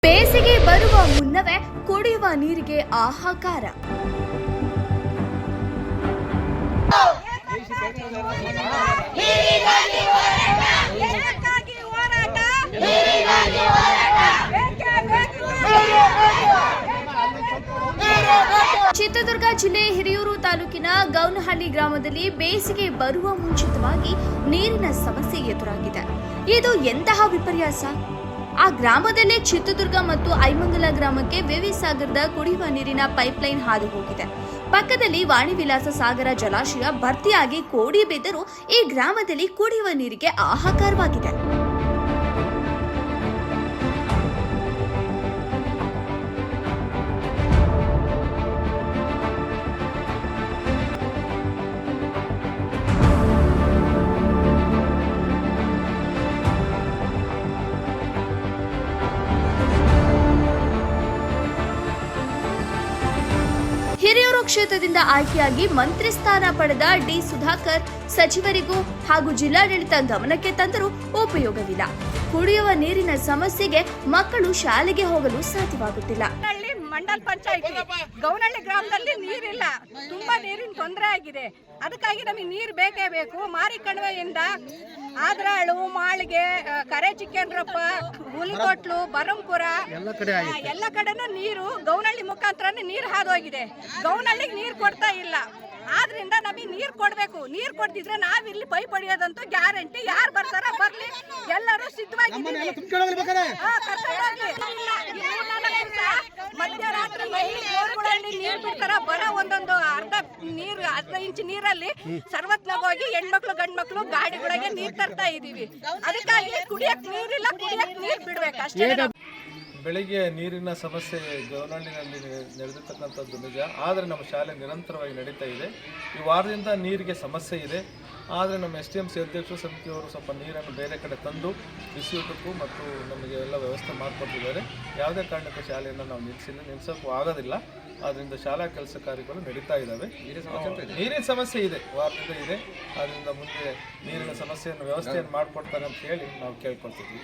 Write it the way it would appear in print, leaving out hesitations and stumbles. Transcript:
ಬೇಸಿಗೆ ಬರುವ ಮುನ್ನವೇ ಕುಡಿಯುವ ನೀರಿಗೆ ಹಾಹಾಕಾರ. ಚಿತ್ರದುರ್ಗ ಜಿಲ್ಲೆ ಹಿರಿಯೂರು ತಾಲೂಕಿನ ಗೌನಹಳ್ಳಿ ಗ್ರಾಮದಲ್ಲಿ ಬೇಸಿಗೆ ಬರುವ ಮುಂಚಿತವಾಗಿ ನೀರಿನ ಸಮಸ್ಯೆ ಎದುರಾಗಿದೆ. ಇದು ಎಂತಹ ವಿಪರ್ಯಾಸ! ಆ ಗ್ರಾಮದಲ್ಲೇ ಚಿತ್ರದುರ್ಗ ಮತ್ತು ಐಮಂಗಲ ಗ್ರಾಮಕ್ಕೆ ವಿವಿ ಸಾಗರದ ಕುಡಿಯುವ ನೀರಿನ ಪೈಪ್ಲೈನ್ ಹಾದು ಹೋಗಿದೆ. ಪಕ್ಕದಲ್ಲಿ ವಾಣಿ ವಿಲಾಸ ಸಾಗರ ಜಲಾಶಯ ಭರ್ತಿಯಾಗಿ ಕೋಡಿ ಬಿದ್ದರೂ ಈ ಗ್ರಾಮದಲ್ಲಿ ಕುಡಿಯುವ ನೀರಿಗೆ ಹಾಹಾಕಾರವಾಗಿದೆ. ಹಿರಿಯೂರು ಕ್ಷೇತ್ರದಿಂದ ಆಯ್ಕೆಯಾಗಿ ಮಂತ್ರಿ ಸ್ಥಾನ ಪಡೆದ ಡಿ ಸುಧಾಕರ್ ಸಚಿವರಿಗೂ ಹಾಗೂ ಜಿಲ್ಲಾಡಳಿತ ಗಮನಕ್ಕೆ ತಂದರೂ ಉಪಯೋಗವಿಲ್ಲ. ಕುಡಿಯುವ ನೀರಿನ ಸಮಸ್ಯೆಗೆ ಮಕ್ಕಳು ಶಾಲೆಗೆ ಹೋಗಲು ಸಾಧ್ಯವಾಗುತ್ತಿಲ್ಲ. ಮಂಡಲ್ ಪಂಚಾಯತಿ ಗೌನಹಳ್ಳಿ ಗ್ರಾಮದಲ್ಲಿ ನೀರಿಲ್ಲ, ತುಂಬಾ ನೀರಿನ ತೊಂದರೆ ಆಗಿದೆ. ಅದಕ್ಕಾಗಿ ನಮಗೆ ನೀರು ಬೇಕೇ ಬೇಕು. ಮಾರಿ ಕಣಿವೆಯಿಂದ ಆದ್ರಾಳು, ಮಾಳಿಗೆ, ಕರೆ ಚಿಕ್ಕೇಂದ್ರಪ್ಪ, ಹುಲಿಕೊಟ್ಲು, ಬರಂಪುರ ಎಲ್ಲ ಕಡೆನೂ ನೀರು ಗೌನಹಳ್ಳಿ ಮುಖಾಂತರನೇ ನೀರು ಹಾದೋಗಿದೆ. ಗೌನಹಳ್ಳಿಗೆ ನೀರು ಕೊಡ್ತಾ ಇಲ್ಲ. ಆದ್ರಿಂದ ನಮಗೆ ನೀರು ಕೊಡ್ಬೇಕು. ನೀರು ಕೊಡ್ತಿದ್ರೆ ನಾವಿಲ್ಲಿ ಪೈಪ್ ಹೊಡಿಯೋದಂತೂ ಗ್ಯಾರಂಟಿ. ಯಾರು ಬರ್ತಾರ ಬರ್ಲಿ, ಎಲ್ಲರೂ ಸಿದ್ಧವಾಗಿದ್ದೀವಿ. ಮಧ್ಯರಾತ್ರಿ ನೀರು ಬಿಡ್ತಾರ. ಬರೋ ಒಂದೊಂದು ಅರ್ಧ ಇಂಚು ನೀರಲ್ಲಿ ಸರ್ವತ್ನಾಗ ಹೋಗಿ ಹೆಣ್ಮಕ್ಳು ಗಂಡ್ಮಕ್ಳು ಗಾಡಿಗಳಿಗೆ ನೀರು ತರ್ತಾ ಇದೀವಿ. ಅದಕ್ಕಾಗಿ ಕುಡಿಯಕ್ ನೀರಿಲ್ಲ, ಕುಡಿಯಕ್ ನೀರು ಬಿಡ್ಬೇಕು ಅಷ್ಟೇ. ಬೆಳಿಗ್ಗೆ ನೀರಿನ ಸಮಸ್ಯೆ ಗೌನಹಳ್ಳಿನಲ್ಲಿ ನಡೆದಿರ್ತಕ್ಕಂಥದ್ದು ನಿಜ. ಆದರೆ ನಮ್ಮ ಶಾಲೆ ನಿರಂತರವಾಗಿ ನಡೀತಾ ಇದೆ. ಈ ವಾರದಿಂದ ನೀರಿಗೆ ಸಮಸ್ಯೆ ಇದೆ. ಆದರೆ ನಮ್ಮ STMC ಅಧ್ಯಕ್ಷರು ಸಮಿತಿಯವರು ಸ್ವಲ್ಪ ನೀರನ್ನು ಬೇರೆ ಕಡೆ ತಂದು ಬಿಸಿಯೂಟಕ್ಕೂ ಮತ್ತು ನಮಗೆ ಎಲ್ಲ ವ್ಯವಸ್ಥೆ ಮಾಡಿಕೊಟ್ಟಿದ್ದಾರೆ. ಯಾವುದೇ ಕಾರಣಕ್ಕೂ ಶಾಲೆಯನ್ನು ನಾವು ನಿಲ್ಲಿಸೋಕ್ಕೂ ಆಗೋದಿಲ್ಲ. ಆದ್ದರಿಂದ ಶಾಲಾ ಕೆಲಸ ಕಾರ್ಯಗಳು ನಡೀತಾ ಇದ್ದಾವೆ. ನೀರಿನ ಸಮಸ್ಯೆ ಇದೆ, ವಾರದಿಂದ ಇದೆ. ಆದ್ದರಿಂದ ಮುಂದೆ ನೀರಿನ ಸಮಸ್ಯೆಯನ್ನು ವ್ಯವಸ್ಥೆಯನ್ನು ಮಾಡಿಕೊಡ್ತಾರೆ ಅಂತ ಹೇಳಿ ನಾವು ಕೇಳ್ಕೊಳ್ತಿದ್ವಿ.